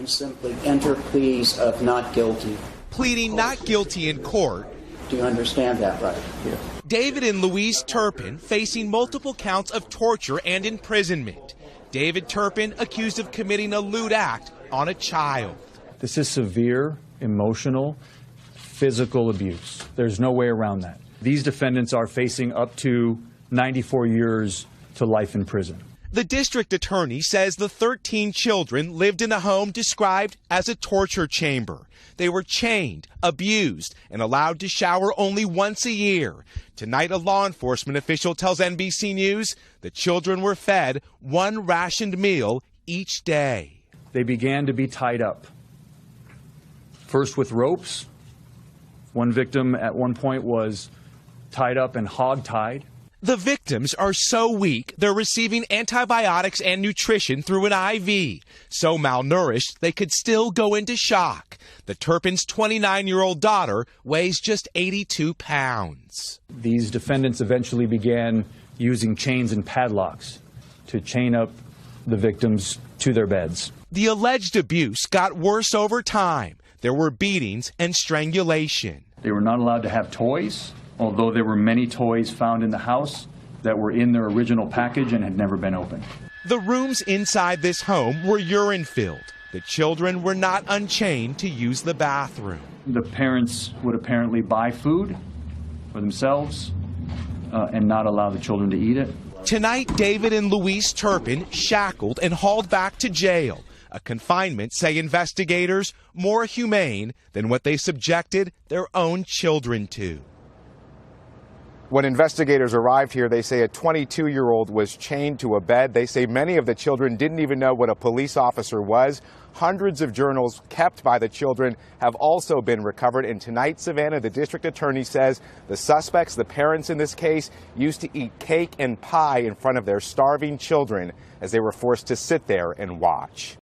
and simply enter pleas of not guilty. Pleading not guilty in court. Do you understand that right? Yes. David and Louise Turpin facing multiple counts of torture and imprisonment. David Turpin accused of committing a lewd act on a child. This is severe, emotional, physical abuse. There's no way around that. These defendants are facing up to 94 years to life in prison. The district attorney says the 13 children lived in a home described as a torture chamber. They were chained, abused, and allowed to shower only once a year. Tonight, a law enforcement official tells NBC News the children were fed one rationed meal each day. They began to be tied up, first with ropes. One victim at one point was tied up and hog-tied. The victims are so weak, they're receiving antibiotics and nutrition through an IV. So malnourished, they could still go into shock. The Turpin's 29-year-old daughter weighs just 82 pounds. These defendants eventually began using chains and padlocks to chain up the victims to their beds. The alleged abuse got worse over time. There were beatings and strangulation. They were not allowed to have toys, although there were many toys found in the house that were in their original package and had never been opened. The rooms inside this home were urine-filled. The children were not unchained to use the bathroom. The parents would apparently buy food for themselves and not allow the children to eat it. Tonight, David and Louise Turpin shackled and hauled back to jail. A confinement, say investigators, more humane than what they subjected their own children to. When investigators arrived here, they say a 22-year-old was chained to a bed. They say many of the children didn't even know what a police officer was. Hundreds of journals kept by the children have also been recovered. And tonight, Savannah, the district attorney says the suspects, the parents in this case, used to eat cake and pie in front of their starving children as they were forced to sit there and watch.